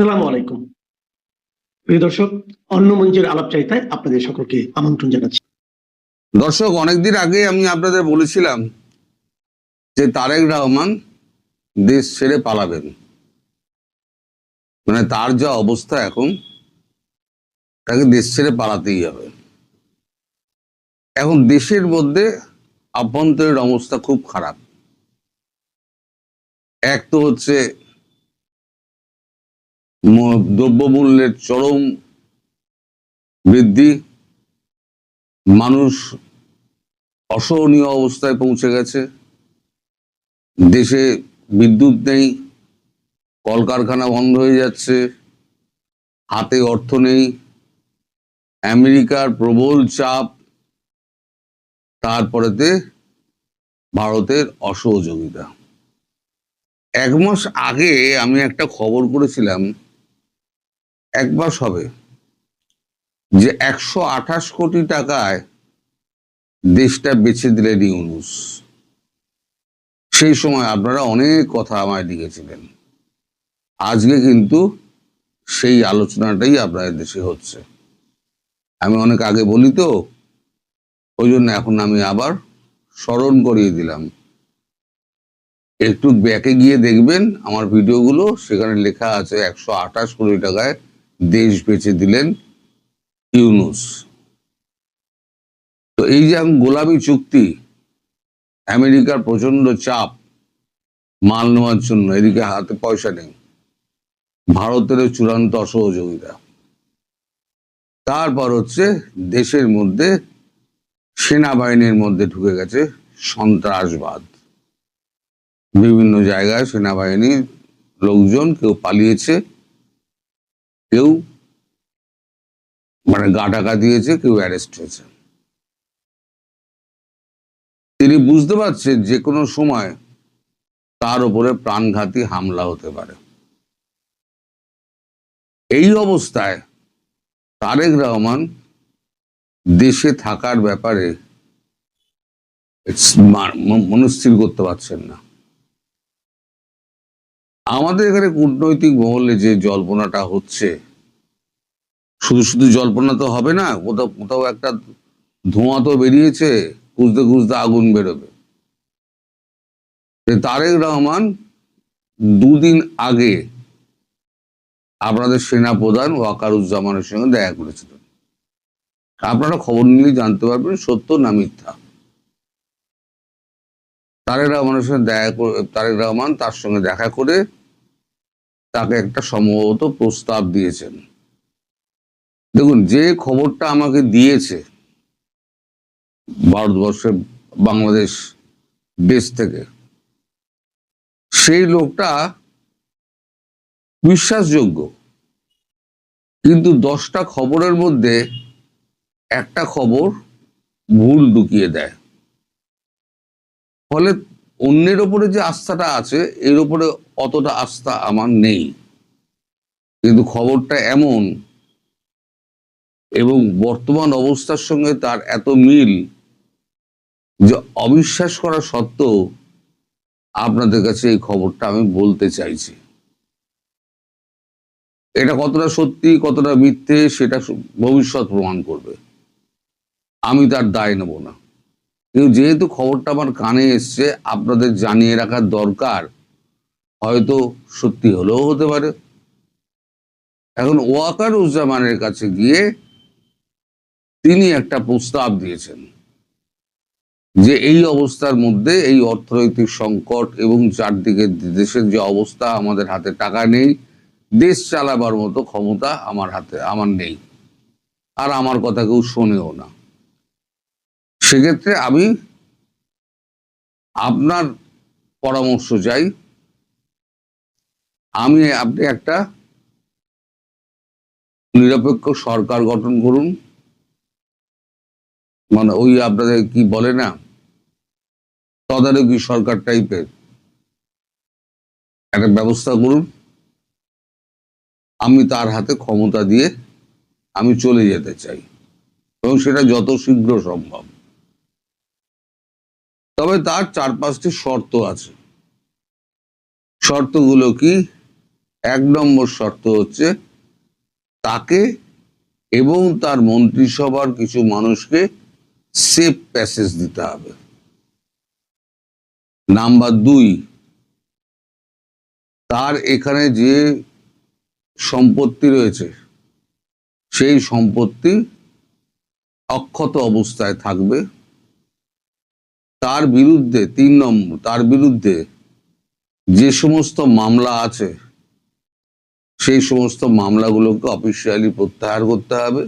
আসসালামু আলাইকুম। প্রিয় দর্শক, অন্য মঞ্চের আলাপচারিতায় আপনাদের সকলকে আমন্ত্রণ জানাচ্ছি। দর্শক, অনেকদিন আগে আমি আপনাদের বলেছিলাম যে তারেক রহমান দেশ ছেড়ে পালাবেন। মানে তার যা অবস্থা এখন, তাকে দেশ ছেড়ে পালাতেই হবে। এখন দেশের মধ্যে আভ্যন্তরীণ অবস্থা খুব খারাপ। এক তো হচ্ছে দ্রব্যমূল্যের চরম বৃদ্ধি, মানুষ অসহনীয় অবস্থায় পৌঁছে গেছে। দেশে বিদ্যুৎ নেই, কলকারখানা বন্ধ হয়ে যাচ্ছে, হাতে অর্থ নেই, আমেরিকার প্রবল চাপ, তারপরেতে ভারতের অসহযোগিতা। 1 মাস আগে আমি একটা খবর করেছিলাম, 1 মাস হবে, যে 128 কোটি টাকায় দেশটা বেচে দিলেন ইউনূস। সেই সময় আপনারা অনেক কথা আমায় লিখেছিলেন। আজকে কিন্তু সেই আলোচনাটাই আপনাদের দেশে হচ্ছে। আমি অনেক আগে বলি তো, ওই জন্য এখন আমি আবার স্মরণ করিয়ে দিলাম। একটু ব্যাকে গিয়ে দেখবেন আমার ভিডিওগুলো, সেখানে লেখা আছে 128 কোটি টাকায় দেশ বেচে দিলেন ইউনূস। তো এই যে গোলামি চুক্তি, আমেরিকার প্রচন্ড চাপ মাল নেওয়ার জন্য, এদিকে হাতে পয়সা নেই, ভারতের চূড়ান্ত অসহযোগিতা, তারপর হচ্ছে দেশের মধ্যে সেনাবাহিনীর মধ্যে ঢুকে গেছে সন্ত্রাসবাদ। বিভিন্ন জায়গায় সেনাবাহিনীর লোকজন কেউ পালিয়েছে, কেউ গা ঢাকা দিয়েছে, কেউ অ্যারেস্ট হয়েছে। তিনি বুঝতে পারছেন যে কোনো সময় তার উপরে প্রাণঘাতী হামলা হতে পারে। এই অবস্থায় তারেক রহমান দেশে থাকার ব্যাপারে মনস্থির করতে পারছেন না। আমাদের এখানে কূটনৈতিক মহলে যে জল্পনাটা হচ্ছে, শুধু শুধু জল্পনা তো হবে না, কোথাও কোথাও একটা ধোঁয়া তো বেরিয়েছে, খুঁজতে খুঁজতে আগুন বেরোবে। তারেক রহমান 2 দিন আগে আপনাদের সেনাপ্রধান ওয়াকারুজ্জামানের সঙ্গে দেখা করেছিলেন। আপনারা খবর নিলে জানতে পারবেন সত্য না মিথ্যা। তারেক রহমান তার সঙ্গে দেখা করে তাকে একটা সম্ভবত প্রস্তাব দিয়েছেন। দেখুন, যে খবরটা আমাকে দিয়েছে ভারতবর্ষের বাংলাদেশ দেশ থেকে, সেই লোকটা বিশ্বাসযোগ্য, কিন্তু 10টা খবরের মধ্যে একটা খবর ভুল ঢুকিয়ে দেয়। ফলে অন্যের ওপরে যে আস্থাটা আছে, এর উপরে অতটা আস্থা আমার নেই। কিন্তু খবরটা এমন, এবং বর্তমান অবস্থার সঙ্গে তার এত মিল, যে অবিশ্বাস করা সত্ত্বেও আপনাদের কাছে এই খবরটা আমি বলতে চাইছি। এটা কতটা সত্যি কতটা মিথ্যে সেটা ভবিষ্যৎ প্রমাণ করবে, আমি তার দায় নেব না। কিন্তু যেহেতু খবরটা আমার কানে এসছে, আপনাদের জানিয়ে রাখার দরকার। হয়তো সত্যি হলেও হতে পারে। এখন ওয়াকারুজ্জামানের কাছে গিয়ে তিনি একটা প্রস্তাব দিয়েছেন যে এই অবস্থার মধ্যে, এই অর্থনৈতিক সংকট এবং চারদিকে দেশের যে অবস্থা, আমাদের হাতে টাকা নেই, দেশ চালাবার মতো ক্ষমতা আমার নেই, আর আমার কথা কেউ শোনেও না। সেক্ষেত্রে আমি আপনার পরামর্শ চাই। আপনি একটা নিরপেক্ষ সরকার গঠন করুন, মানে ওই আপনাদের কি বলে না, তদারকি সরকার টাইপের একটা ব্যবস্থা করুন। আমি তার হাতে ক্ষমতা দিয়ে আমি চলে যেতে চাই, এবং সেটা যত শীঘ্র সম্ভব। তবে তার 4-5টি শর্ত আছে। শর্তগুলো কি? এক নম্বর শর্ত হচ্ছে তাকে এবং তার মন্ত্রিসভার কিছু মানুষকে সেফ প্যাসেজ দিতে হবে। নাম্বার 2, তার এখানে যে সম্পত্তি রয়েছে সেই সম্পত্তি অক্ষত অবস্থায় থাকবে। তার বিরুদ্ধে 3 নম্বর, তার বিরুদ্ধে যে সমস্ত মামলা আছে সেই সমস্ত মামলাগুলোকে অফিসিয়ালি প্রত্যাহার করতে হবে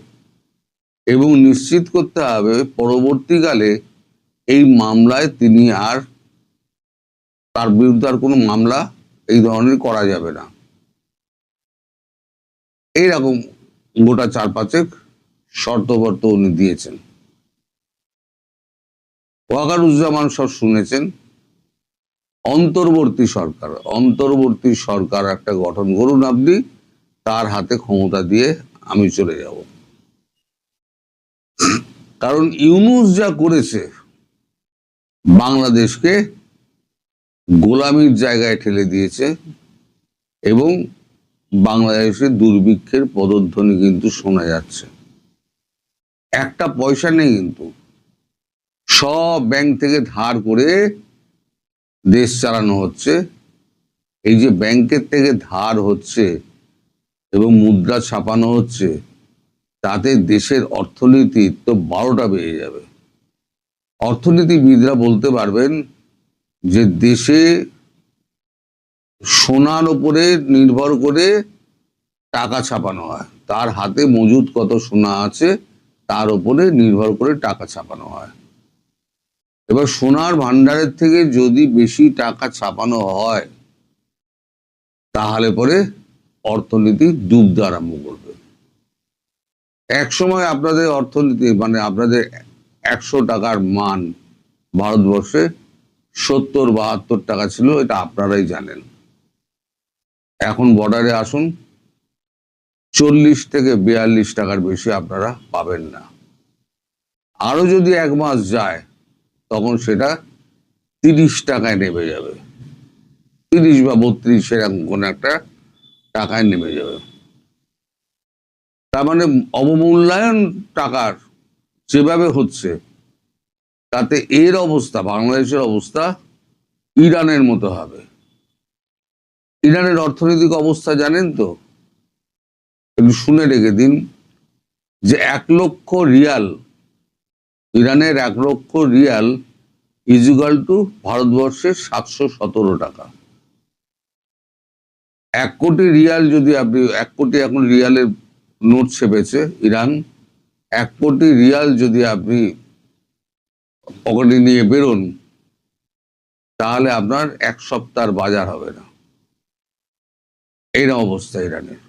এবং নিশ্চিত করতে হবে পরবর্তীকালে এই মামলায় তিনি আর, তার বিরুদ্ধে আর কোনো মামলা এই ধরনের করা যাবে না। এইরকম গোটা 4-5 শর্তবর্ত উনি দিয়েছেন। ওয়াকারুজ্জামান সব শুনেছেন। অন্তর্বর্তী সরকার একটা গঠন করুন আপনি, তার হাতে ক্ষমতা দিয়ে আমি চলে যাব। কারণ ইউনূস যা করেছে বাংলাদেশকে গোলামির জায়গায় ঠেলে দিয়েছে এবং বাংলাদেশে দুর্ভিক্ষের পদধ্বনি কিন্তু শোনা যাচ্ছে। একটা পয়সা নেই, কিন্তু সব ব্যাংক থেকে ধার করে দেশ চালানো হচ্ছে। এই যে ব্যাংকের থেকে ধার হচ্ছে এবং মুদ্রা ছাপানো হচ্ছে, তাতে দেশের অর্থনীতি তো 12টা বেড়ে যাবে। অর্থনীতিবিদরা বলতে পারবেন যে দেশে সোনার উপরে নির্ভর করে টাকা ছাপানো হয়, তার হাতে মজুদ কত সোনা আছে তার উপরে নির্ভর করে টাকা ছাপানো হয়। এবার সোনার ভান্ডারের থেকে যদি বেশি টাকা ছাপানো হয় তাহলে পরে অর্থনীতি ডুবতে আরম্ভ করবে। এক সময় আপনাদের অর্থনীতি, মানে আপনাদের 100 টাকার মান ভারতবর্ষে 70-72 টাকা ছিল, এটা আপনারাই জানেন। এখন বর্ডারে আসুন, 40 থেকে 42 টাকার বেশি আপনারা পাবেন না। আরো যদি 1 মাস যায় তখন সেটা 30 টাকায় নেমে যাবে, 30 বা 32 এরকম কোন একটা টাকায় নেমে যাবে। তার মানে অবমূল্যায়ন টাকার যেভাবে হচ্ছে, তাতে এর অবস্থা, বাংলাদেশের অবস্থা ইরানের মতো হবে। ইরানের অর্থনৈতিক অবস্থা জানেন তো? একটু শুনে রেখে দিন যে 1 লক্ষ রিয়াল, ইরানের 1 লক্ষ রিয়াল ইজুগাল টু ভারতবর্ষের 717 টাকা। 1 কোটি রিয়াল যদি আপনি, 1 কোটি এখন রিয়ালের নোট ছেপেছে ইরান, 1 কোটি রিয়াল যদি আপনি পকেটে নিয়ে বেরোন তাহলে আপনার 1 সপ্তাহের বাজার হবে না। এইরকম অবস্থা ইরানের।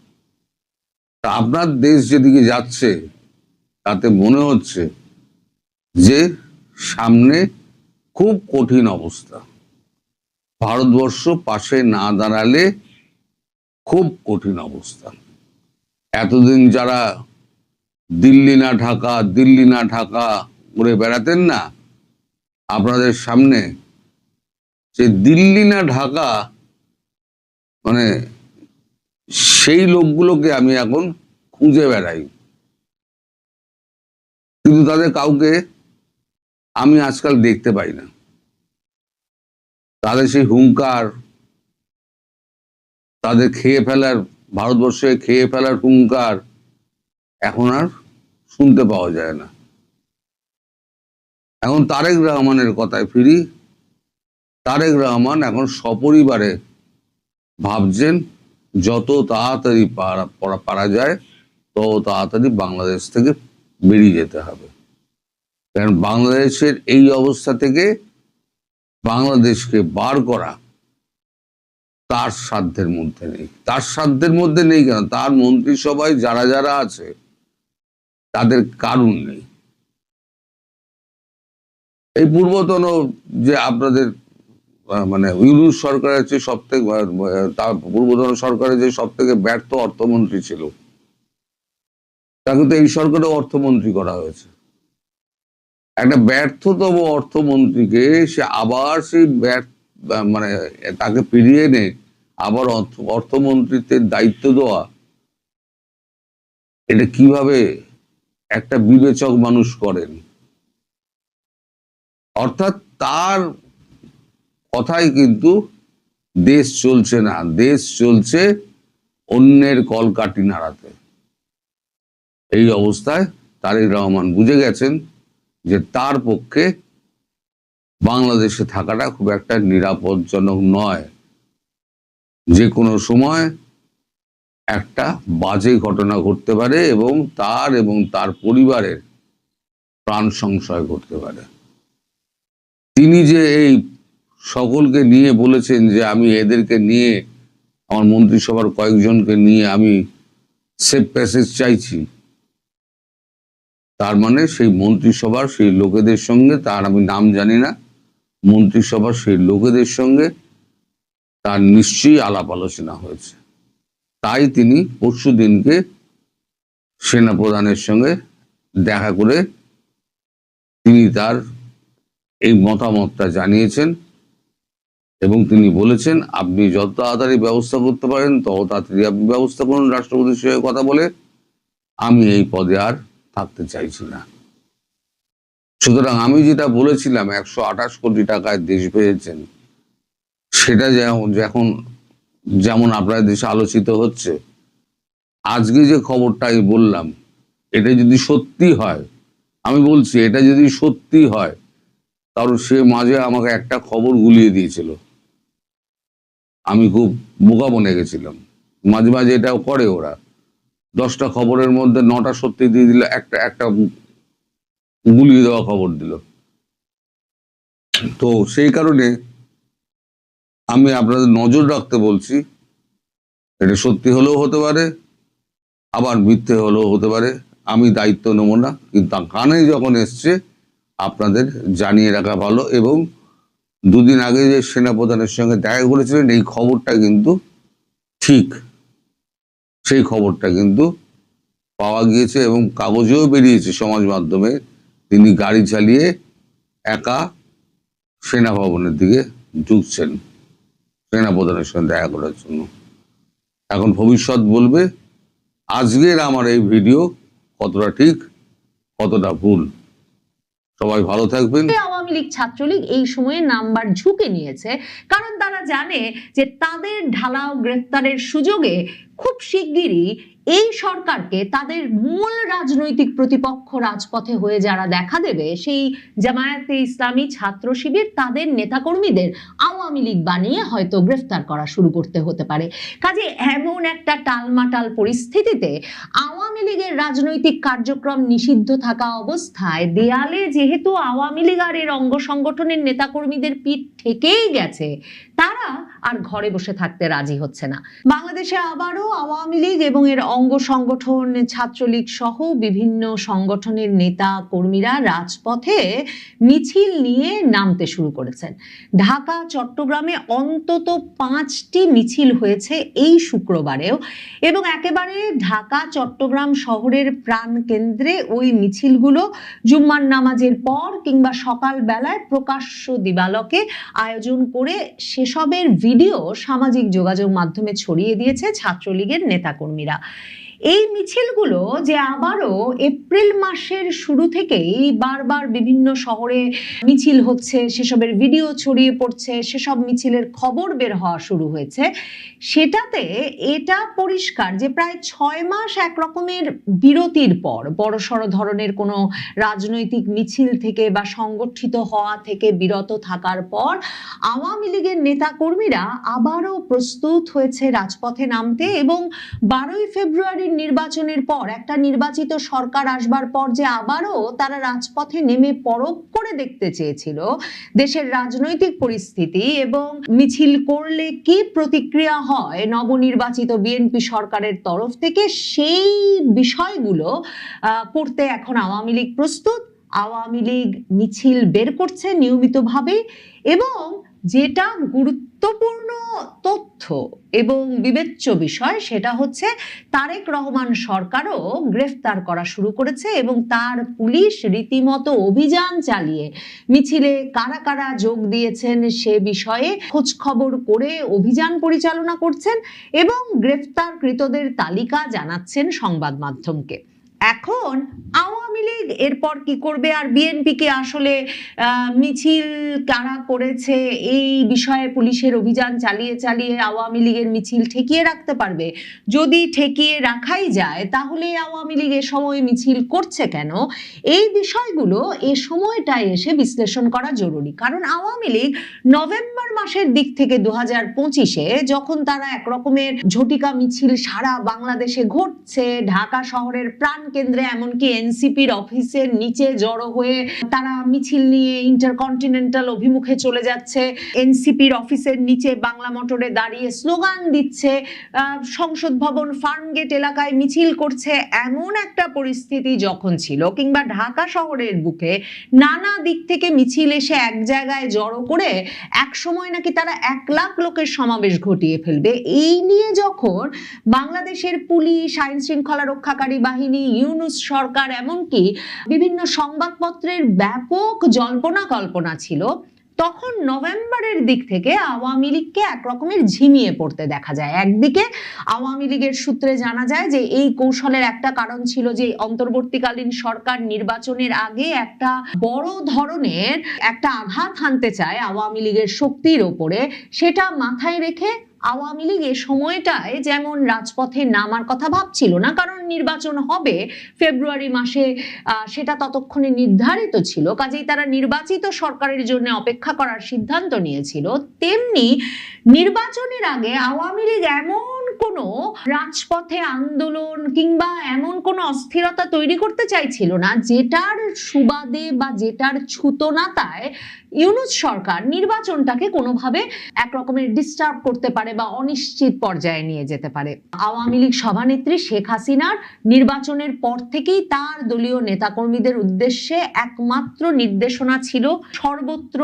তা আপনার দেশ যেদিকে যাচ্ছে তাতে মনে হচ্ছে যে সামনে খুব কঠিন অবস্থা। ভারতবর্ষ পাশে না দাঁড়ালে খুব কঠিন অবস্থা। এতদিন যারা দিল্লি না ঢাকা, দিল্লি না ঢাকা করে বেড়াতেন না আপনাদের সামনে, যে দিল্লি না ঢাকা মানে সেই লোকগুলোকে আমি এখন খুঁজে বেড়াই, কিন্তু তাদের কাউকে আমি আজকাল দেখতে পাই না। তাদের সেই হুঙ্কার, তাদের খেয়ে ফেলার, ভারতবর্ষে খেয়ে ফেলার হুঙ্কার এখন আর শুনতে পাওয়া যায় না। এখন তারেক রহমানের কথায় ফিরি। তারেক রহমান এখন সপরিবারে ভাবছেন যত তাড়াতাড়ি পারা যায় তত তাড়াতাড়ি বাংলাদেশ থেকে বেরিয়ে যেতে হবে। কারণ বাংলাদেশের এই অবস্থা থেকে বাংলাদেশকে বার করা তার সাধ্যের মধ্যে নেই। তার সাধ্যের মধ্যে নেই কেন, তার মন্ত্রিসভায় যারা যারা আছে তাদের কারণ নেই। এই পূর্বতন যে আপনাদের মানে ইউনূস সরকারের চেয়ে সবথেকে, তার পূর্বতন সরকারের যে সবথেকে ব্যর্থ অর্থমন্ত্রী ছিল, তাকে তো এই সরকারে অর্থমন্ত্রী করা হয়েছে। একটা ব্যর্থতম অর্থমন্ত্রীকে সে আবার সেই মানে তাকে ফিরিয়ে এনে আবার অর্থমন্ত্রীত্বের দায়িত্ব দেওয়া, এটা কিভাবে একটা বিবেচক মানুষ করেন? অর্থাৎ তার কথাই কিন্তু দেশ চলছে না, দেশ চলছে অন্যের কলকাঠি নাড়াতে। এই অবস্থায় তারেক রহমান বুঝে গেছেন যে তার পক্ষে বাংলাদেশে থাকাটা খুব একটা নিরাপদজনক নয়। যে কোনো সময় একটা বাজে ঘটনা ঘটতে পারে এবং তার পরিবারের প্রাণ সংশয় ঘটতে পারে। তিনি যে এই সকলকে নিয়ে বলেছেন যে আমি এদেরকে নিয়ে, আমার মন্ত্রিসভার কয়েকজনকে নিয়ে আমি সেফ প্যাসেজ চাইছি, তার মানে সেই মন্ত্রিসভার সেই লোকেদের সঙ্গে, তার আমি নাম জানি না, মন্ত্রিসভার সেই লোকেদের সঙ্গে তার নিশ্চয়ই আলাপ আলোচনা হয়েছে। তাই তিনি পরশু দিনকে সেনাপ্রধানের সঙ্গে দেখা করে তিনি তার এই মতামতটা জানিয়েছেন এবং তিনি বলেছেন আপনি যত তাড়াতাড়ি ব্যবস্থা করতে পারেন তত তাড়াতাড়ি আপনি ব্যবস্থা করুন রাষ্ট্রপতির সঙ্গে কথা বলে, আমি এই পদে আর থাকতে চাইছি না। সুতরাং আমি যেটা বলেছিলাম 128 কোটি টাকায় দেশ পেয়েছেন, সেটা যেমন আপনাদের দেশে আলোচিত হচ্ছে, আজকে যে খবরটা আমি বললাম, এটা যদি সত্যি হয়, আমি বলছি এটা যদি সত্যি হয়, কারণ সে মাঝে আমাকে একটা খবর গুলিয়ে দিয়েছিল, আমি খুব বোকা বনে গেছিলাম। মাঝে মাঝে এটাও করে ওরা, 10টা খবরের মধ্যে 9টা সত্যি দিয়ে দিল, একটা গুলিয়ে দেওয়া খবর দিল। তো সেই কারণে আমি আপনাদের নজর রাখতে বলছি, এটা সত্যি হলেও হতে পারে, আবার মিথ্যে হলেও হতে পারে, আমি দায়িত্ব নেব না, কিন্তু কানে যখন এসছে আপনাদের জানিয়ে রাখা ভালো। এবং দুদিন আগে যে সেনাপ্রধানের সঙ্গে দেখা করেছিলেন, এই খবরটা কিন্তু ঠিক, সেই খবরটা কিন্তু পাওয়া গিয়েছে এবং কাগজেও বেরিয়েছে সমাজ মাধ্যমে। তিনি গাড়ি চালিয়ে একা সেনা ভবনের দিকে ঢুকছেন সেনাপ্রধানের সঙ্গে দেখা করার জন্য। এখন ভবিষ্যৎ বলবে আজকের আমার এই ভিডিও কতটা ঠিক কতটা ভুল। সবাই ভালো থাকবেন। আওয়ামী লীগ ছাত্রলীগ এই সময়ে নাম্বার ঝুঁকে নিয়েছে, কারণ তারা জানে যে তাদের ঢালাও গ্রেফতারের সুযোগে খুব শিগগিরই এই সরকারকে তাদের মূল রাজনৈতিক প্রতিপক্ষ রাজপথে হয়ে যারা দেখা দেবে, সেই জামায়াতে ইসলামী ছাত্র শিবির তাদের নেতাকর্মীদের আওয়ামী লীগ বানিয়ে হয়তো গ্রেফতার করা শুরু করতে হতে পারে। কাজে এমন একটা টালমাটাল পরিস্থিতিতে আওয়ামী লীগের রাজনৈতিক কার্যক্রম নিষিদ্ধ থাকা অবস্থায় দেয়ালে যেহেতু আওয়ামী লীগ আর এর অঙ্গ সংগঠনের নেতাকর্মীদের পিঠ ঠেকেই গেছে, তারা আর ঘরে বসে থাকতে রাজি হচ্ছে না। বাংলাদেশে আবারও আওয়ামী লীগ এবং এর অঙ্গ সংগঠন ছাত্রলীগ সহ বিভিন্ন সংগঠনের নেতা কর্মীরা রাজপথে মিছিল নিয়ে নামতে শুরু করেছেন। ঢাকা চট্টগ্রামে অন্তত 5টি মিছিল হয়েছে এই শুক্রবারেও, এবং একেবারে ঢাকা চট্টগ্রাম শহরের প্রাণ কেন্দ্রে ওই মিছিলগুলো জুম্মার নামাজের পর কিংবা সকাল বেলায় প্রকাশ্য দিবালোকে আয়োজন করে সেসবের ভিডিও সামাজিক যোগাযোগ মাধ্যমে ছড়িয়ে দিয়েছে ছাত্রলীগের নেতাকর্মীরা। এই মিছিলগুলো যে আবারও এপ্রিল মাসের শুরু থেকেই বারবার বিভিন্ন শহরে মিছিল হচ্ছে, সেসবের ভিডিও ছড়িয়ে পড়ছে, সেসব মিছিলের খবর বের হওয়া শুরু হয়েছে, সেটাতে এটা পরিষ্কার যে প্রায় 6 মাস একরকমের বিরতির পর, বড়সড় ধরনের কোনো রাজনৈতিক মিছিল থেকে বা সংগঠিত হওয়া থেকে বিরত থাকার পর আওয়ামী লীগের নেতাকর্মীরা আবারও প্রস্তুত হয়েছে রাজপথে নামতে। এবং 12ই ফেব্রুয়ারির নির্বাচনের পর, একটা নির্বাচিত সরকার আসবার পর যে আবারও তারা রাজপথে নেমে পরখ করে দেখতে চেয়েছিল দেশের রাজনৈতিক পরিস্থিতি এবং মিছিল করলে কি প্রতিক্রিয়া হয় নবনির্বাচিত বিএনপি সরকারের তরফ থেকে, সেই বিষয়গুলো করতে এখন আওয়ামী লীগ প্রস্তুত। আওয়ামী লীগ মিছিল বের করছে নিয়মিতভাবে, এবং যেটা গুরুত্ব গুরুত্বপূর্ণ তথ্য এবং বিবেচ্য বিষয় সেটা হচ্ছে তারেক রহমান সরকারও গ্রেফতার করা শুরু করেছে এবং তার পুলিশ রীতিমতো অভিযান চালিয়ে মিছিলে কারা কারা যোগ দিয়েছেন সে বিষয়ে খোঁজ খবর করে অভিযান পরিচালনা করছেন এবং গ্রেফতারকৃতদের তালিকা জানাচ্ছেন সংবাদ মাধ্যমকে। এখন আওয়ামী লীগ এরপর কি করবে, আর বিএনপি কে আসলে মিছিল কারা করেছে এই বিষয়ে পুলিশের অভিযান চালিয়ে চালিয়ে আওয়ামী লীগের মিছিল ঠেকিয়ে রাখতে পারবে? যদি ঠেকিয়ে রাখাই যায় তাহলে আওয়ামী লীগ এ সময় মিছিল করছে কেন? এই বিষয়গুলো এ সময়টায় এসে বিশ্লেষণ করা জরুরি, কারণ আওয়ামী লীগ নভেম্বর মাসের দিক থেকে 2025-এ যখন তারা একরকমের ঝটিকা মিছিল সারা বাংলাদেশে ঘটছে, ঢাকা শহরের প্রাণ কেন্দ্রে এমনকি এনসিপির অফিসের নিচে জড়ো হয়ে তারা মিছিল নিয়ে ইন্টারকন্টিনেন্টাল অভিমুখে চলে যাচ্ছে, এনসিপির অফিসের নিচে বাংলা মোটরে দাঁড়িয়ে স্লোগান দিচ্ছে, সংসদ ভবন ফার্মগেট এলাকায় মিছিল করছে, এমন একটা পরিস্থিতি যখন ছিল, কিংবা ঢাকা শহরের বুকে নানা দিক থেকে মিছিল এসে এক জায়গায় জড়ো করে এক সময় নাকি তারা 1 লাখ লোকের সমাবেশ ঘটিয়ে ফেলবে, এই নিয়ে যখন বাংলাদেশের পুলিশ, আইন শৃঙ্খলা রক্ষাকারী বাহিনী, ইউনূস সরকার, এমনকি বিভিন্ন সংবাদপত্রের ব্যাপক জল্পনা কল্পনা ছিল, তখন নভেম্বরের দিক থেকে আওয়ামী লীগকে একরকমের ঝিমিয়ে পড়তে দেখা যায়। একদিকে আওয়ামী লীগের সূত্রে জানা যায় যে এই কৌশলের একটা কারণ ছিল যে অন্তর্বর্তীকালীন সরকার নির্বাচনের আগে একটা বড় ধরনের একটা আঘাত হানতে চায় আওয়ামী লীগের শক্তির ওপরে, সেটা মাথায় রেখে আওয়ামী লীগ এ সময়টায় যেমন রাজপথে নামার কথা ভাবছিল না, কারণ নির্বাচন হবে ফেব্রুয়ারি মাসে, সেটা ততক্ষণে নির্ধারিত ছিল, কাজেই তারা নির্বাচিত সরকারের জন্য অপেক্ষা করার সিদ্ধান্ত নিয়েছিল। তেমনি নির্বাচনের আগে আওয়ামী লীগ এমন কোনো রাজপথে আন্দোলন কিংবা এমন কোনো অস্থিরতা তৈরি করতে চাইছিল না যেটার সুবাদে বা যেটার ছুতোনাতায় ইউনূস সরকার নির্বাচনটাকে কোনোভাবে একরকমের ডিস্টার্ব করতে পারে বা অনিশ্চিত পর্যায়ে নিয়ে যেতে পারে। আওয়ামী লীগ সভানেত্রী শেখ হাসিনার নির্বাচনের পর থেকেই তার দলীয় নেতাকর্মীদের উদ্দেশ্যে একমাত্র নির্দেশনা ছিল সর্বত্র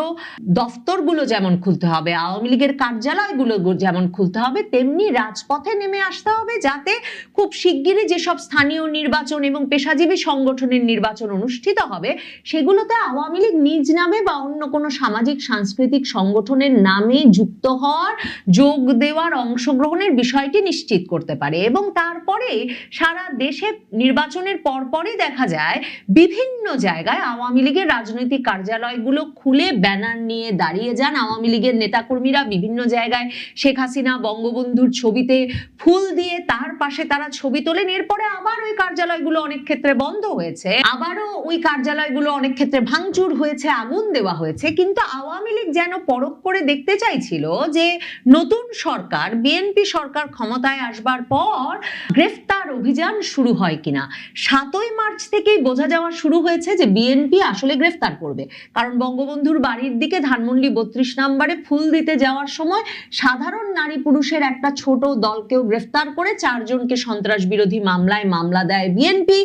দফতরগুলো যেমন খুলতে হবে, আওয়ামী লীগের কার্যালয়গুলো যেমন খুলতে হবে, তেমনি রাজপথে নেমে আসতে হবে, যাতে খুব শিগগিরই যেসব স্থানীয় নির্বাচন এবং পেশাজীবী সংগঠনের নির্বাচন অনুষ্ঠিত হবে সেগুলোতে আওয়ামী লীগ নিজ নামে বা অন্য কোনো সামাজিক সাংস্কৃতিক সংগঠনের নামে যুক্ত হওয়ার, যোগ দেওয়ার, অংশগ্রহণের বিষয়টি নিশ্চিত করতে পারে। এবং তারপরে সারা দেশে নির্বাচনের পরপরই দেখা যায় বিভিন্ন জায়গায় আওয়ামী লীগের রাজনৈতিক কার্যালয়গুলো খুলে ব্যানার নিয়ে দাঁড়িয়ে যান আওয়ামী লীগের নেতাকর্মীরা, বিভিন্ন জায়গায় শেখ হাসিনা বঙ্গবন্ধুর ছবিতে ফুল দিয়ে তার পাশে তারা ছবি তোলেন। এরপরে আবার ওই কার্যালয়গুলো অনেক ক্ষেত্রে বন্ধ হয়েছে, আবারও ওই কার্যালয়গুলো অনেক ক্ষেত্রে ভাঙচুর হয়েছে, আগুন দেওয়া হয়েছে। কিন্তু আওয়ামী লীগ যেন পরখ করে দেখতে চাইছিল যে নতুন সরকার, বিএনপি সরকার ক্ষমতায় আসবার পর গ্রেফতার অভিযান শুরু হয় কিনা। 7ই মার্চ থেকেই বোঝা যাওয়া শুরু হয়েছে যে বিএনপি আসলে গ্রেফতার করবে, কারণ বঙ্গবন্ধুর বাড়ির দিকে ধানমন্ডি 32 নম্বরে ফুল দিতে যাওয়ার সময় সাধারণ নারী পুরুষের একটা ছোট দলকেও গ্রেফতার করে 4 জনকে সন্ত্রাস বিরোধী মামলায় মামলা দেয় বিএনপি।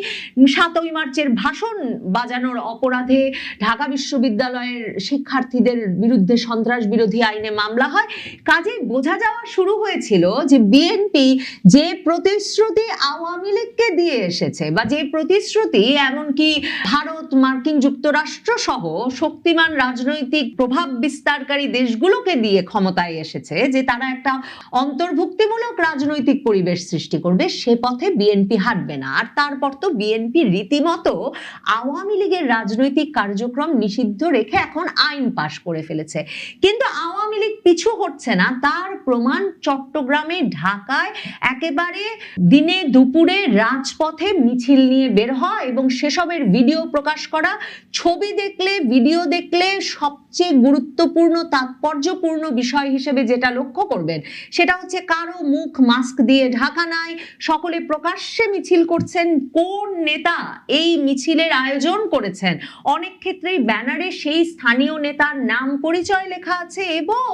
7ই মার্চের ভাষণ বাজানোর অপরাধে ঢাকা বিশ্ববিদ্যালয়ের শিক্ষার্থীদের বিরুদ্ধে সন্ত্রাস বিরোধী আইনে মামলা হয়। কাজেই বোঝা যাওয়া শুরু হয়েছিল যে বিএনপি যে প্রতিশ্রুতি আওয়ামী লীগকে দিয়ে এসেছে বা যে প্রতিশ্রুতি এমনকি ভারত, মার্কিন যুক্তরাষ্ট্র সহ শক্তিমান রাজনৈতিক প্রভাব বিস্তারকারী দেশগুলোকে দিয়ে ক্ষমতায় এসেছে, যে তারা একটা অন্তর্ভুক্তিমূলক রাজনৈতিক পরিবেশ সৃষ্টি করবে, সে পথে বিএনপি হাঁটবে না। আর তারপর তো বিএনপি রীতিমতো আওয়ামী লীগের রাজনৈতিক কার্যক্রম নিষিদ্ধ রেখে এখন আইন পাশ করে ফেলেছে। কিন্তু আওয়ামী লীগ পিছু হটছে না, তার প্রমাণ চট্টগ্রামে, ঢাকায় একেবারে দিনে দুপুরে রাজপথে মিছিল নিয়ে বের হয় এবং সেসবের ভিডিও প্রকাশ করা। ছবি দেখলে, ভিডিও দেখলে সবচেয়ে গুরুত্বপূর্ণ, তাৎপর্যপূর্ণ বিষয় হিসেবে যেটা লক্ষ্য করবেন সেটা হচ্ছে কারো মুখ মাস্ক দিয়ে ঢাকা নাই, সকলে প্রকাশ্যে মিছিল করছেন। কোন নেতা এই মিছিলের আয়োজন করেছেন, অনেক ক্ষেত্রেই ব্যানারে সেই স্থানীয় নেতার নাম পরিচয় লেখা আছে এবং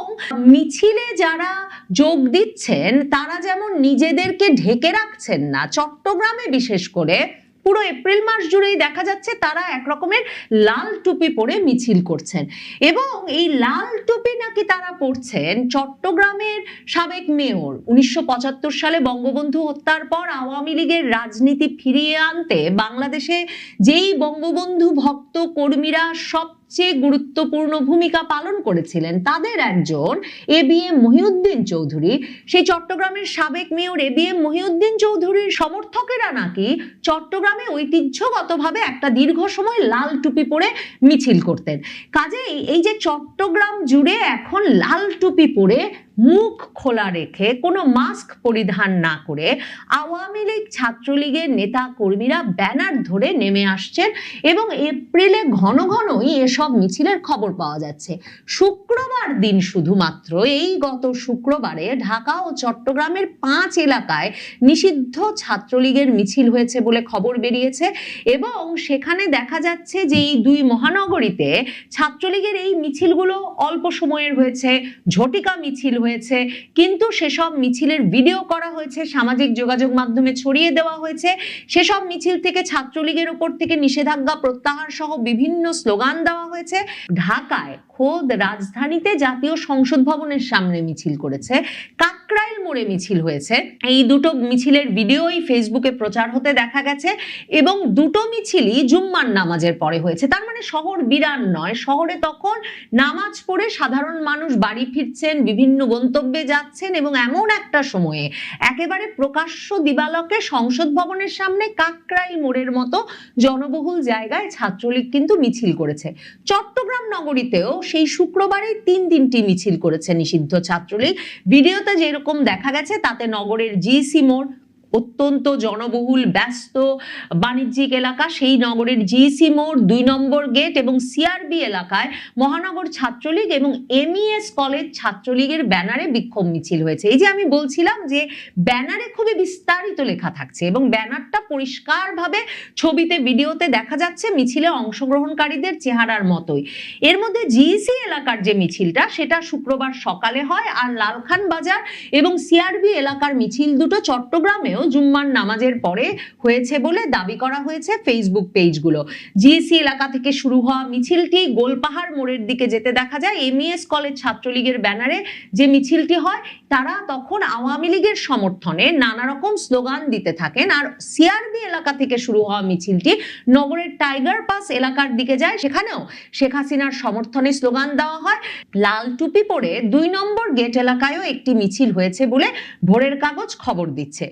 মিছিলে যারা যোগ দিচ্ছেন তারা যেমন নিজেদেরকে ঢেকে রাখছেন না, চট্টগ্রামে বিশেষ করে পুরো এপ্রিল মাস জুড়েই দেখা যাচ্ছে তারা এক রকমের লাল টুপি পরে মিছিল করছেন, এবং এই লাল টুপি নাকি তারা পরছেন চট্টগ্রামের সাবেক মেয়র 1975 সালে বঙ্গবন্ধু হত্যার পর আওয়ামী লীগের রাজনীতি ফিরিয়ে আনতে বাংলাদেশে যেই বঙ্গবন্ধু ভক্ত কর্মীরা সবচেয়ে গুরুত্বপূর্ণ ভূমিকা পালন করেছিলেন তাদের একজন এবিএম মহিউদ্দিন চৌধুরী, সেই চট্টগ্রামের সাবেক মেয়র এবিএম মহিউদ্দিন চৌধুরীর সমর্থকেরা নাকি চট্টগ্রামে ঐতিহ্যগতভাবে একটা দীর্ঘ সময় লাল টুপি পরে মিছিল করতেন। কাজেই এই যে চট্টগ্রাম জুড়ে এখন লাল টুপি পরে মুখ খোলা রেখে কোনো মাস্ক পরিধান না করে আওয়ামী লীগ ছাত্রলীগের নেতা কর্মীরা ব্যানার ধরে নেমে আসছেন, এবং এপ্রিলে ঘন ঘনই এসব মিছিলের খবর পাওয়া যাচ্ছে। শুক্রবার দিন শুধুমাত্র এই গত শুক্রবারে ঢাকা ও চট্টগ্রামের 5 এলাকায় নিষিদ্ধ ছাত্রলীগের মিছিল হয়েছে বলে খবর বেরিয়েছে, এবং সেখানে দেখা যাচ্ছে যে এই 2 মহানগরীতে ছাত্রলীগের এই মিছিলগুলো অল্প সময়ের হয়েছে, ঝটিকা মিছিল হয়েছে, কিন্তু সেসব মিছিলের ভিডিও করা হয়েছে, সামাজিক যোগাযোগ মাধ্যমে ছড়িয়ে দেওয়া হয়েছে। সেসব মিছিল থেকে ছাত্রলীগের উপর থেকে নিষেধাজ্ঞা প্রত্যাহার সহ বিভিন্ন স্লোগান দেওয়া হয়েছে। ঢাকায় খোদ রাজধানীতে জাতীয় সংসদ ভবনের সামনে মিছিল করেছে, কাকরাইল মোড়ে মিছিল হয়েছে। এই দুটো মিছিলের ভিডিওই ফেসবুকে প্রচার হতে দেখা গেছে, এবং দুটো মিছিলই জুম্মার নামাজের পরে হয়েছে। তার মানে শহর বিরান নয়, শহরে তখন নামাজ পড়ে সাধারণ মানুষ বাড়ি ফিরছেন, বিভিন্ন গন্তব্যে যাচ্ছেন, এবং এমন একটা সময়ে একেবারে প্রকাশ্য দিবালোকে সংসদ ভবনের সামনে কাকরাইল মোড়ের মতো জনবহুল জায়গায় ছাত্রলীগ কিন্তু মিছিল করেছে। চট্টগ্রাম নগরীতেও সেই শুক্রবারে 3টি মিছিল করেছে নিষিদ্ধ ছাত্রলীগ। ভিডিওতে যেরকম দেখা গেছে তাতে নগরের জিসি মোড়, অত্যন্ত জনবহুল ব্যস্ত বাণিজ্যিক এলাকা, সেই নগরের জিসি মোড়, 2 নম্বর গেট এবং সিআরবি এলাকায় মহানগর ছাত্রলীগ এবং এমইএস কলেজ ছাত্রলীগের ব্যানারে বিক্ষোভ মিছিল হয়েছে। এই যে আমি বলছিলাম যে ব্যানারে খুবই বিস্তারিত লেখা থাকছে, এবং ব্যানারটা পরিষ্কারভাবে ছবিতে ভিডিওতে দেখা যাচ্ছে মিছিলে অংশগ্রহণকারীদের চেহারার মতোই। এর মধ্যে জিসি এলাকার যে মিছিলটা সেটা শুক্রবার সকালে হয়, আর লালখান বাজার এবং সিআরবি এলাকার মিছিল দুটো চট্টগ্রামেও জুম্মার নামাজের পরে হয়েছে বলে দাবি করা হয়েছে ফেসবুক পেজগুলো। জিএসি এলাকা থেকে শুরু হওয়া মিছিলটি গোলপাহাড় মোড়ের দিকে যেতে দেখা যায়। এমইএস কলেজ ছাত্রলীগের ব্যানারে যে মিছিলটি হয় তারা তখন আওয়ামী লীগের সমর্থনে নানা রকম স্লোগান দিতে থাকেন, আর সিআরবি এলাকা থেকে শুরু হওয়া মিছিলটি নগরের টাইগার পাস এলাকার দিকে যায়, সেখানেও শেখ হাসিনার সমর্থনে স্লোগান দেওয়া হয়। লাল টুপি পরে 2 নম্বর গেট এলাকায়ও একটি মিছিল হয়েছে বলে ভোরের কাগজ খবর দিচ্ছে।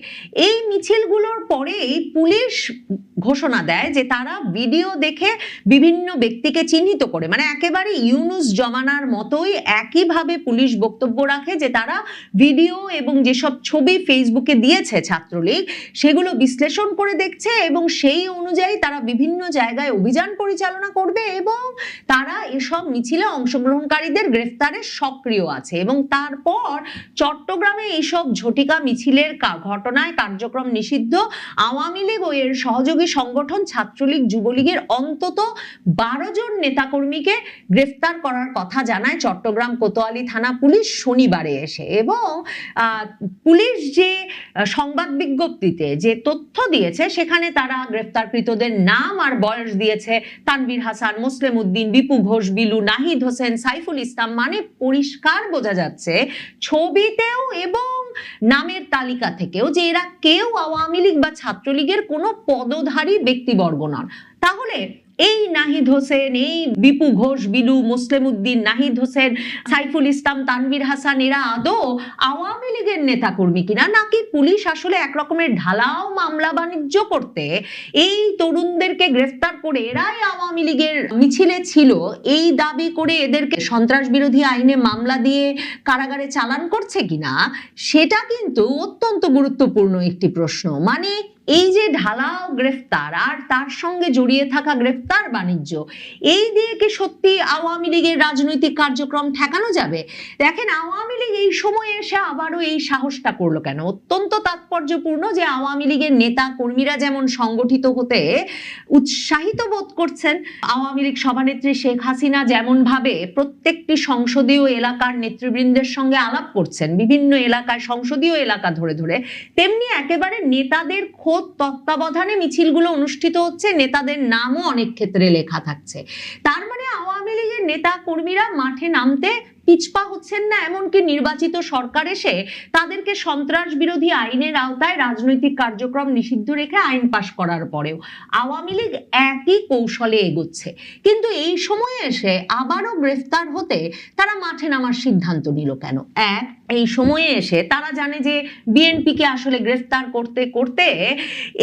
এই মিছিলগুলোর পরেই পুলিশ ঘোষণা দেয় যে তারা ভিডিও দেখে বিভিন্ন ব্যক্তিকে চিহ্নিত করে, মানে একেবারে ইউনুস জমানার মতোই একইভাবে পুলিশ বক্তব্য রাখে যে তারা ভিডিও এবং যেসব ছবি ফেসবুকে দিয়েছে ছাত্রলীগ সেগুলো বিশ্লেষণ করে দেখছে, এবং সেই অনুযায়ী তারা বিভিন্ন জায়গায় অভিযান পরিচালনা করবে, এবং তারা এসব মিছিলে অংশগ্রহণকারীদের গ্রেফতারে সক্রিয় আছে। এবং তারপর চট্টগ্রামে এইসব ঝটিকা মিছিলের ঘটনায় কার্যক্রম নিষিদ্ধ আওয়ামী লীগ ও এর সহযোগী সংগঠন ছাত্রলীগ যুবলীগের অন্তত 12 জন নেতাকর্মীকে গ্রেফতার করার কথা জানায় চট্টগ্রাম কোতোয়ালি থানা পুলিশ শনিবারে এসে। এবং পুলিশ যে সংবাদ বিজ্ঞপ্তিতে যে তথ্য দিয়েছে সেখানে তারা গ্রেফতারকৃতদের নাম আর বয়স দিয়েছে তানভীর হাসান, মুসলিম উদ্দিন, বিপু ঘোষ, বিলু, নাহিদ হোসেন, সাইফুল ইসলাম, মানে পরিষ্কার বোঝা যাচ্ছে ছবিতেও এবং নামের তালিকা থেকেও যে এরা কেউ আওয়ামী লীগ বা ছাত্রলীগের কোনো পদধারী ব্যক্তিবর্গ নন। তাহলে এই নাহিদ হোসেন, এই বিপু ঘোষ, বিলু, মুসলিম উদ্দিন, নাহিদ হোসেন, সাইফুল ইসলাম, তানভীর হাসান এরা আদৌ আওয়ামী লীগের নেতাকর্মী কিনা, নাকি পুলিশ আসলে একরকমের ঢালাও মামলা বাণিজ্য করতে এই তরুণদেরকে গ্রেফতার করে এরাই আওয়ামী লীগের মিছিলে ছিল এই দাবি করে এদেরকে সন্ত্রাস বিরোধী আইনে মামলা দিয়ে কারাগারে চালান করছে কিনা, সেটা কিন্তু অত্যন্ত গুরুত্বপূর্ণ একটি প্রশ্ন। মানে এই যে ঢালাও গ্রেফতার আর তার সঙ্গে জড়িয়ে থাকা গ্রেফতার বাণিজ্য, এই দিয়ে কি সত্যি আওয়ামী লীগের রাজনৈতিক কার্যক্রম ঠেকানো যাবে? দেখেন, আওয়ামী লীগ এই সময়ে এসে আবারও এই সাহসটা করলো কেন? অত্যন্ত তাৎপর্যপূর্ণ যে আওয়ামী লীগের নেতা কর্মীরা যেমন সংগঠিত হতে উৎসাহিত বোধ করছেন, আওয়ামী লীগ সভানেত্রী শেখ হাসিনা যেমন ভাবে প্রত্যেকটি সংসদীয় এলাকার নেতৃবৃন্দের সঙ্গে আলাপ করছেন বিভিন্ন এলাকায়, সংসদীয় এলাকা ধরে ধরে, তেমনি একেবারে নেতাদের খোঁজ তত্ত্বাবধানে মিছিলগুলো অনুষ্ঠিত হচ্ছে, নেতাদের নামও অনেক ক্ষেত্রে লেখা থাকছে। তার মানে আওয়ামী লীগের নেতা কর্মীরা মাঠে নামতে পিছপা হচ্ছেন না, এমনকি নির্বাচিত সরকার এসে তাদেরকে সন্ত্রাস বিরোধী আইনের আওতায় রাজনৈতিক কার্যক্রম নিষিদ্ধ রেখে আইন পাশ করার পরেও আওয়ামী লীগ একই কৌশলে এগোচ্ছে। কিন্তু এই সময়ে এসে আবারও গ্রেফতার হতে তারা মাঠে নামার সিদ্ধান্ত নিল কেন? এই সময়ে এসে তারা জানে যে বিএনপিকে আসলে গ্রেফতার করতে করতে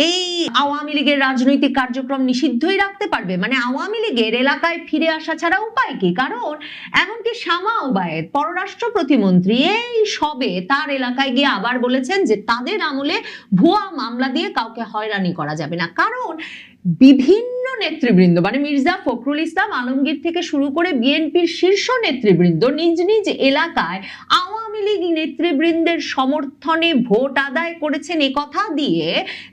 এই আওয়ামী লীগের রাজনৈতিক কার্যক্রম নিষিদ্ধই রাখতে পারবে, মানে আওয়ামী লীগের এলাকায় ফিরে আসা ছাড়া উপায় কি? কারণ এমনকি শামা ওবায়েদ পররাষ্ট্র প্রতিমন্ত্রী এই সবে তার এলাকায় গিয়ে আবার বলেছেন যে তাদের আমলে ভুয়া মামলা দিয়ে কাউকে হয়রানি করা যাবে না। কারণ বিভিন্ন নেতৃবৃন্দ, মানে মির্জা ফখরুল ইসলাম আলমগীর থেকে শুরু করে বিএনপির শীর্ষ নেতৃবৃন্দ নিজ নিজ এলাকায় আওয়ামী লীগ নেতৃবৃন্দের সমর্থনে ভোট আদায় করেছেন এ কথা দিয়ে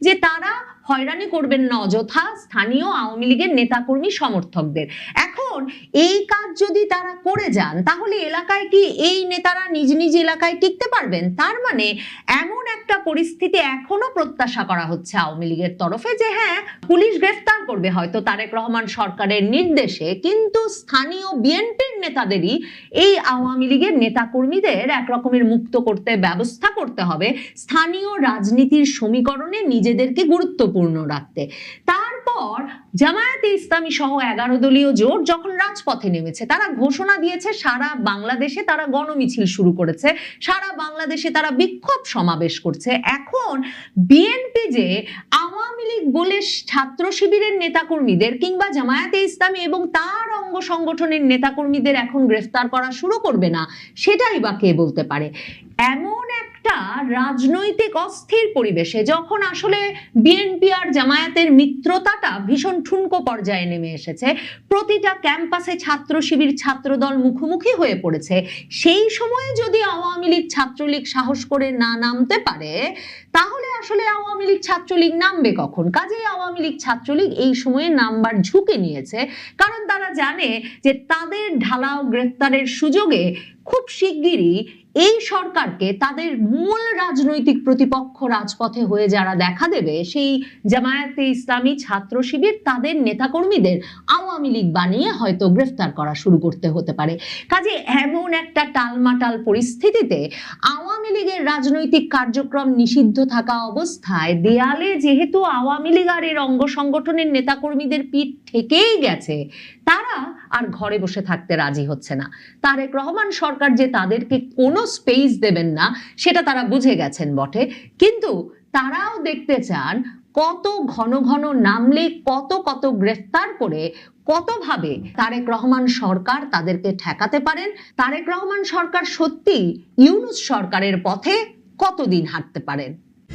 যে তারা হয়রানি করবেন না অযথা স্থানীয় আওয়ামী লীগের নেতাকর্মী সমর্থকদের। এখন এই কাজ যদি তারা করে যান তাহলে এলাকায় কি এই নেতারা নিজ নিজ এলাকায় টিকতে পারবেন? তার মানে এমন একটা পরিস্থিতি এখনো প্রত্যাশা করা হচ্ছে আওয়ামী লীগের তরফে যে হ্যাঁ, পুলিশ গ্রেফতার করবে হয়তো তারেক রহমান সরকারের নির্দেশে, কিন্তু স্থানীয় বিএনপির নেতাদেরই এই আওয়ামী লীগের নেতাকর্মীদের একরকমের মুক্ত করতে ব্যবস্থা করতে হবে স্থানীয় রাজনীতির সমীকরণে নিজেদেরকে গুরুত্বপূর্ণ রাখতে। তারপর জামায়াতে ইসলামী সহ 11 দলীয় জোট যখন রাজপথে নেমেছে, তারা ঘোষণা দিয়েছে সারা বাংলাদেশে তারা গণমিছিল শুরু করেছে, সারা বাংলাদেশে তারা বিক্ষোভ সমাবেশ করছে। এখন বিএনপি যে আওয়ামী লীগ বলে ছাত্র শিবিরের নেতাকর্মীদের কিংবা জামায়াতে ইসলামী এবং তার অঙ্গ সংগঠনের নেতাকর্মীদের এখন গ্রেফতার করা শুরু করবে না, সেটাই বা কে বলতে পারে? এমন একটা রাজনৈতিক অস্থির পরিবেশে যখন আসলে বিএনপি আর জামায়াতের মিত্রতাটা ভীষণ ঠুনকো পর্যায়ে নেমে এসেছে, প্রতিটা ক্যাম্পাসে ছাত্র শিবির ছাত্রদল মুখোমুখি হয়ে পড়েছে, সেই সময়ে যদি আওয়ামী লীগ ছাত্রলীগ সাহস করে না নামতে পারে তাহলে আসলে আওয়ামী লীগ ছাত্রলীগ নামবে কখন? কাজেই আওয়ামী লীগ ছাত্রলীগ এই সময়ে নামবার ঝুঁকে নিয়েছে, কারণ তারা জানে যে তাদের ঢালাও গ্রেফতারের সুযোগে খুব শিগগিরই এই সরকারকে তাদের মূল রাজনৈতিক প্রতিপক্ষ রাজপথে হয়ে যারা দেখা দেবে, সেই জামায়াতে ইসলামী ছাত্র শিবির তাদের নেতাকর্মীদের আওয়ামী লীগ বানিয়ে হয়তো গ্রেফতার করা শুরু করতে হতে পারে। কাজে এমন একটা টালমাটাল পরিস্থিতিতে আওয়ামী লীগের রাজনৈতিক কার্যক্রম নিষিদ্ধ থাকা অবস্থায় দেয়ালে যেহেতু আওয়ামী লীগ আর এর অঙ্গ সংগঠনের নেতাকর্মীদের পিঠ ঠেকেই গেছে, তারা আর ঘরে বসে থাকতে রাজি হচ্ছে না। তারেক রহমান সরকার যে তাদেরকে কোনো স্পেস দেবেন না সেটা তারা বুঝে গেছেন বটে, কিন্তু তারাও দেখতে চান কত ঘন ঘন নামলে, কত কত গ্রেফতার করে কতভাবে তারেক রহমান সরকার তাদেরকে ঠেকাতে পারেন, তারেক রহমান সরকার সত্যি ইউনূস সরকারের পথে কতদিন হাঁটতে পারেন।